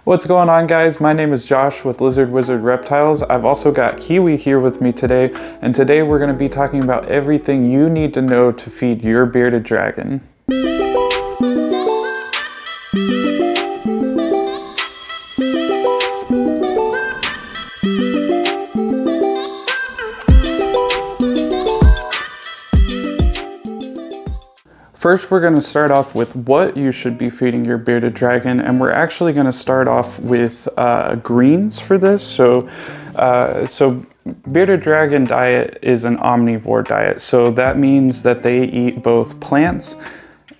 What's going on, guys? My name is Josh with Lizard Wizard Reptiles. I've also got Kiwi here with me today, and today we're going to be talking about everything you need to know to feed your bearded dragon. First, we're going to start off with what you should be feeding your bearded dragon, and we're actually going to start off with greens for this. So bearded dragon diet is an omnivore diet. So that means that they eat both plants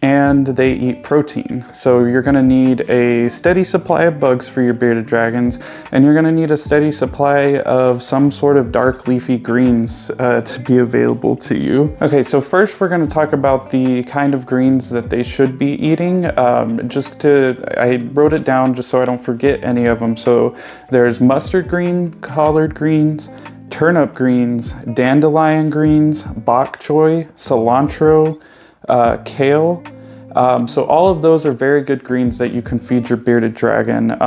and they eat protein. So you're gonna need a steady supply of bugs for your bearded dragons, and you're gonna need a steady supply of some sort of dark leafy greens to be available to you. Okay, so first we're gonna talk about the kind of greens that they should be eating. I wrote it down just so I don't forget any of them. So there's mustard green, collard greens, turnip greens, dandelion greens, bok choy, cilantro, kale. So all of those are very good greens that you can feed your bearded dragon.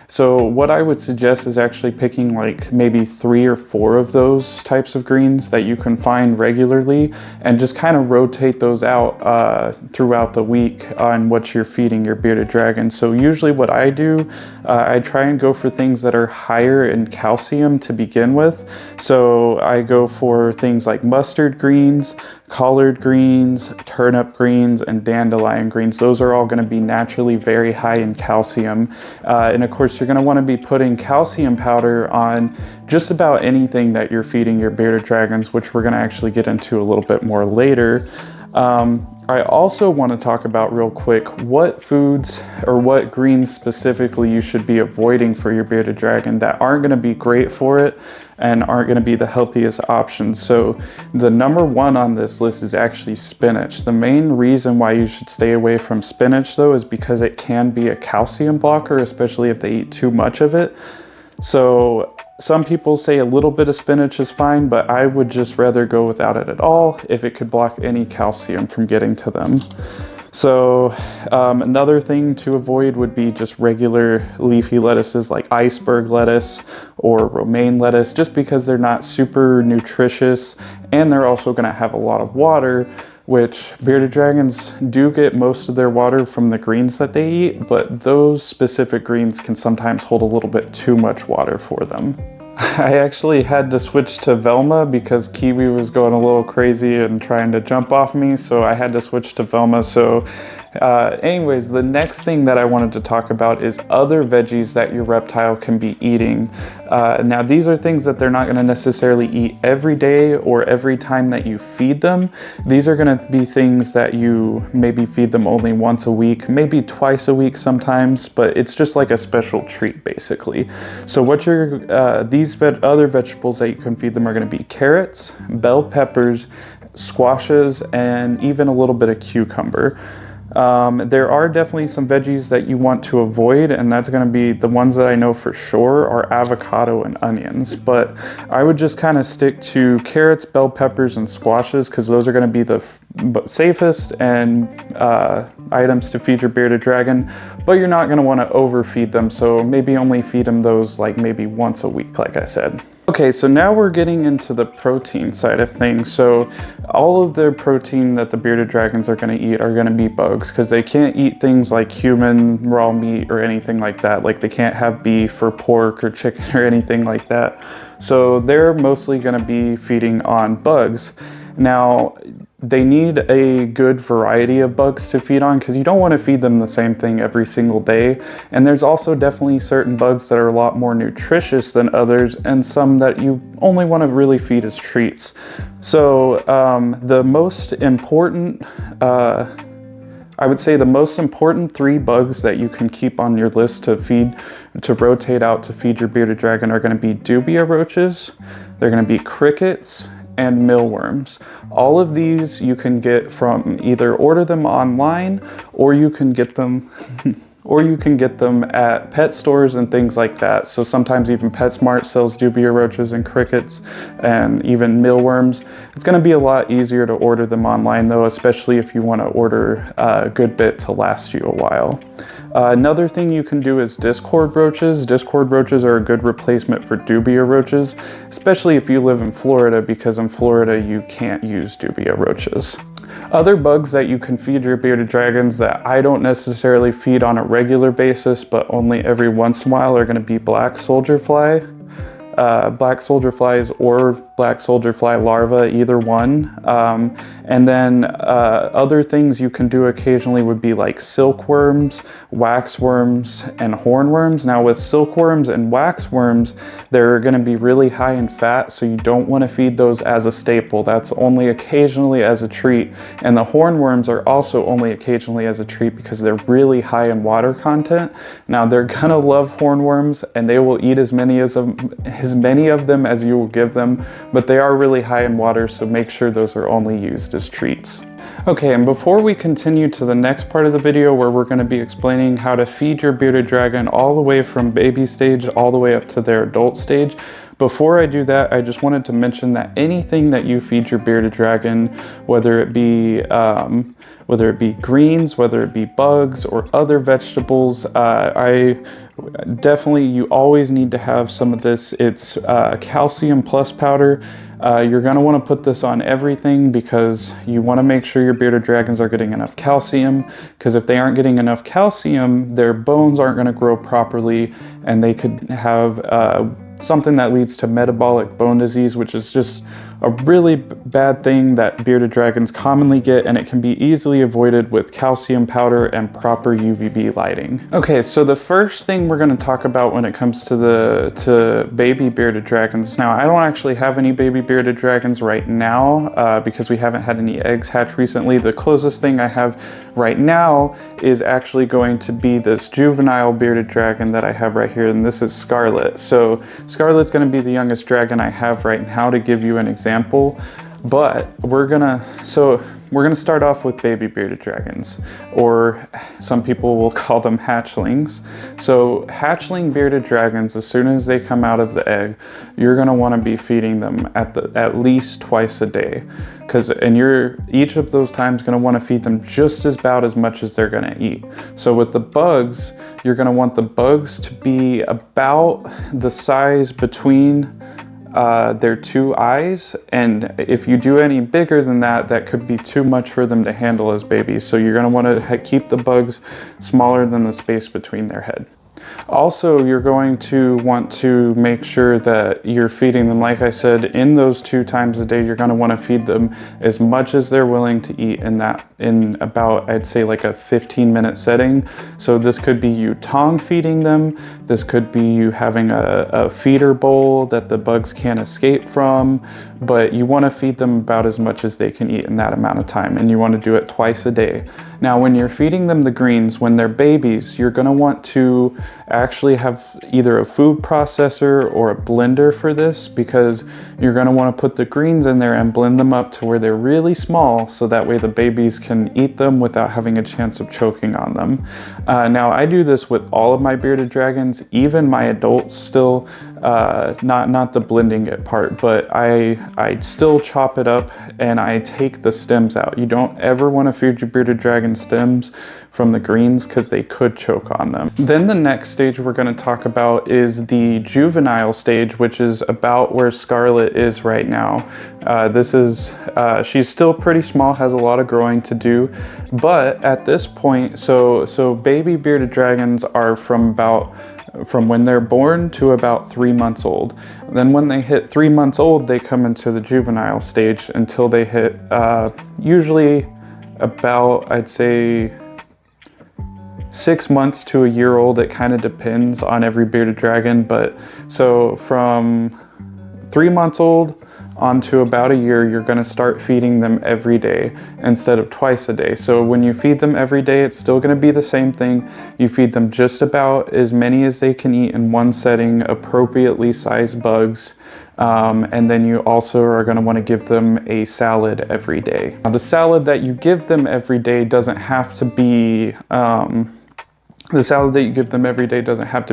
So what I would suggest is actually picking like maybe 3 or 4 of those types of greens that you can find regularly, and just kind of rotate those out throughout the week on what you're feeding your bearded dragon. So usually what I do, I try and go for things that are higher in calcium to begin with. So I go for things like mustard greens, collard greens, turnip greens, and dandelion greens. Those are all going to be naturally very high in calcium. And of course, you're going to want to be putting calcium powder on just about anything that you're feeding your bearded dragons, which we're going to actually get into a little bit more later. I also want to talk about real quick what foods or what greens specifically you should be avoiding for your bearded dragon that aren't going to be great for it and aren't going to be the healthiest options. So the number 1 on this list is actually spinach. The main reason why you should stay away from spinach though is because it can be a calcium blocker, especially if they eat too much of it. So some people say a little bit of spinach is fine, but I would just rather go without it at all if it could block any calcium from getting to them. So another thing to avoid would be just regular leafy lettuces like iceberg lettuce or romaine lettuce, just because they're not super nutritious and they're also going to have a lot of water, which bearded dragons do get most of their water from the greens that they eat, but those specific greens can sometimes hold a little bit too much water for them. I actually had to switch to Velma because Kiwi was going a little crazy and trying to jump off me, so I had to switch to Velma. So anyways, the next thing that I wanted to talk about is other veggies that your reptile can be eating. Now these are things that they're not going to necessarily eat every day or every time that you feed them. These are going to be things that you maybe feed them only once a week, maybe twice a week sometimes, but it's just like a special treat basically. So what other vegetables that you can feed them are going to be carrots, bell peppers, squashes, and even a little bit of cucumber. There are definitely some veggies that you want to avoid, and that's going to be the ones that I know for sure are avocado and onions, but I would just kind of stick to carrots, bell peppers, and squashes because those are going to be the safest and items to feed your bearded dragon, but you're not going to want to overfeed them, so maybe only feed them those like maybe once a week, like I said. Okay, so now we're getting into the protein side of things. So all of the protein that the bearded dragons are going to eat are going to be bugs, because they can't eat things like human raw meat or anything like that. Like they can't have beef or pork or chicken or anything like that. So they're mostly going to be feeding on bugs. Now, they need a good variety of bugs to feed on because you don't want to feed them the same thing every single day. And there's also definitely certain bugs that are a lot more nutritious than others, and some that you only want to really feed as treats. So the most important, I would say the most important 3 bugs that you can keep on your list to rotate out to feed your bearded dragon are going to be dubia roaches, they're going to be crickets, and mealworms. All of these you can get from either order them online or you can get them at pet stores and things like that. So sometimes even PetSmart sells dubia roaches and crickets and even mealworms. It's going to be a lot easier to order them online though, especially if you want to order a good bit to last you a while. Another thing you can do is discord roaches. Discord roaches are a good replacement for dubia roaches, especially if you live in Florida, because in Florida you can't use dubia roaches. Other bugs that you can feed your bearded dragons that I don't necessarily feed on a regular basis, but only every once in a while, are going to be black soldier fly. Black soldier flies or black soldier fly larvae, either one. And then other things you can do occasionally would be like silkworms, waxworms, and hornworms. Now with silkworms and waxworms, they're going to be really high in fat, so you don't want to feed those as a staple. That's only occasionally as a treat. And the hornworms are also only occasionally as a treat because they're really high in water content. Now they're going to love hornworms, and they will eat as many of them as you will give them, but they are really high in water, so make sure those are only used as treats. Okay, and before we continue to the next part of the video where we're going to be explaining how to feed your bearded dragon all the way from baby stage all the way up to their adult stage, before I do that, I just wanted to mention that anything that you feed your bearded dragon, whether it be greens, whether it be bugs or other vegetables, you always need to have some of this. It's calcium plus powder. You're going to want to put this on everything because you want to make sure your bearded dragons are getting enough calcium, because if they aren't getting enough calcium, their bones aren't going to grow properly, and they could have something that leads to metabolic bone disease, which is just a really bad thing that bearded dragons commonly get, and it can be easily avoided with calcium powder and proper UVB lighting. Okay, so the first thing we're going to talk about when it comes to baby bearded dragons. Now, I don't actually have any baby bearded dragons right now because we haven't had any eggs hatch recently. The closest thing I have right now is actually going to be this juvenile bearded dragon that I have right here, and this is Scarlet. So Scarlet's going to be the youngest dragon I have right now, to give you an example, but we're gonna start off with baby bearded dragons, or some people will call them hatchlings. So hatchling bearded dragons, as soon as they come out of the egg, you're gonna want to be feeding them at least twice a day, each of those times gonna want to feed them just about as much as they're gonna eat. So with the bugs, you're gonna want the bugs to be about the size between their two eyes, and if you do any bigger than that, that could be too much for them to handle as babies. So you're going to want to keep the bugs smaller than the space between their head. Also, you're going to want to make sure that you're feeding them, like I said, in those 2 times a day. You're going to want to feed them as much as they're willing to eat in about, I'd say, like a 15-minute setting. So this could be you tongue feeding them. This could be you having a feeder bowl that the bugs can't escape from, but you want to feed them about as much as they can eat in that amount of time, and you want to do it twice a day. Now, when you're feeding them the greens, when they're babies, you're going to want to actually have either a food processor or a blender for this, because you're going to want to put the greens in there and blend them up to where they're really small, so that way the babies can eat them without having a chance of choking on them. Now, I do this with all of my bearded dragons, even my adults still, not the blending it part, but I still chop it up and I take the stems out. You don't ever want to feed your bearded dragon stems from the greens because they could choke on them. Then the next stage we're going to talk about is the juvenile stage, which is about where Scarlet is right now. She's still pretty small, has a lot of growing to do, but at this point, so baby bearded dragons are from when they're born to about 3 months old. Then when they hit 3 months old, they come into the juvenile stage until they hit usually about, I'd say, 6 months to a year old. It kind of depends on every bearded dragon, but so from 3 months old on to about a year, you're going to start feeding them every day instead of twice a day. So when you feed them every day, it's still going to be the same thing. You feed them just about as many as they can eat in one setting, appropriately sized bugs. And then you also are going to want to give them a salad every day. Now, the salad that you give them every day doesn't have to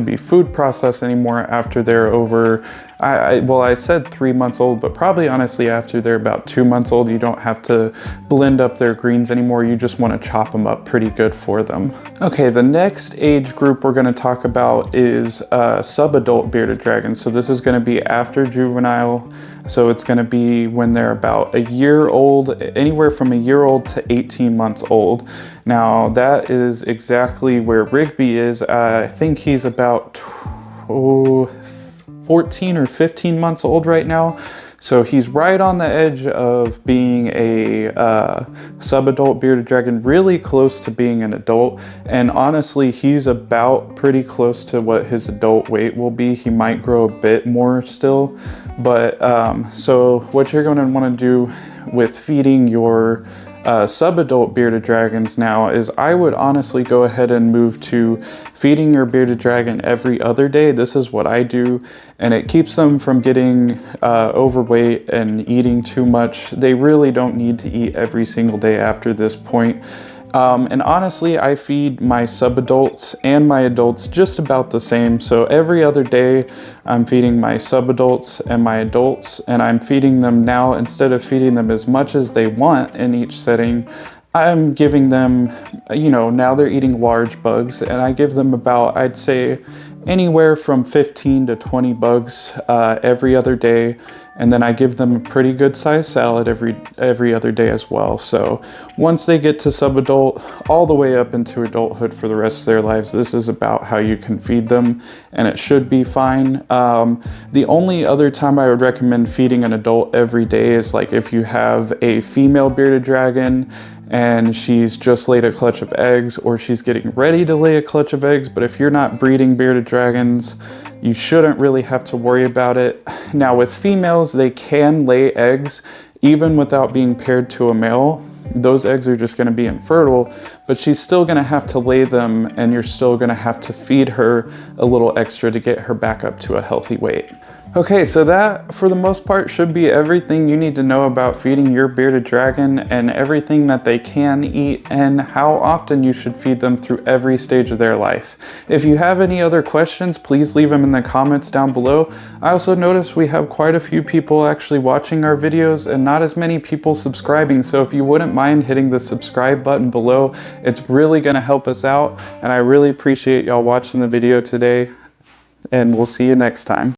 be food processed anymore after they're over Well, I said 3 months old, but probably honestly after they're about 2 months old, you don't have to blend up their greens anymore. You just want to chop them up pretty good for them. Okay, the next age group we're going to talk about is sub-adult bearded dragons. So this is going to be after juvenile. So it's going to be when they're about a year old, anywhere from a year old to 18 months old. Now that is exactly where Rigby is. I think he's about 14 or 15 months old right now. So he's right on the edge of being a sub-adult bearded dragon, really close to being an adult. And honestly, he's about pretty close to what his adult weight will be. He might grow a bit more still. But so what you're going to want to do with feeding your sub-adult bearded dragons now is I would honestly go ahead and move to feeding your bearded dragon every other day. This is what I do, and it keeps them from getting overweight and eating too much. They really don't need to eat every single day after this point. And honestly, I feed my sub-adults and my adults just about the same. So every other day, I'm feeding my sub-adults and my adults, and I'm feeding them now, instead of feeding them as much as they want in each setting, I'm giving them, you know, now they're eating large bugs, and I give them about, I'd say, anywhere from 15 to 20 bugs every other day. And then I give them a pretty good sized salad every other day as well. So once they get to sub-adult, all the way up into adulthood for the rest of their lives, this is about how you can feed them, and it should be fine. The only other time I would recommend feeding an adult every day is like if you have a female bearded dragon and she's just laid a clutch of eggs, or she's getting ready to lay a clutch of eggs. But if you're not breeding bearded dragons, you shouldn't really have to worry about it. Now with females, they can lay eggs even without being paired to a male. Those eggs are just going to be infertile, but she's still going to have to lay them, and you're still going to have to feed her a little extra to get her back up to a healthy weight. Okay, so that, for the most part, should be everything you need to know about feeding your bearded dragon, and everything that they can eat and how often you should feed them through every stage of their life. If you have any other questions, please leave them in the comments down below. I also noticed we have quite a few people actually watching our videos and not as many people subscribing, so if you wouldn't mind hitting the subscribe button below, it's really going to help us out, and I really appreciate y'all watching the video today, and we'll see you next time.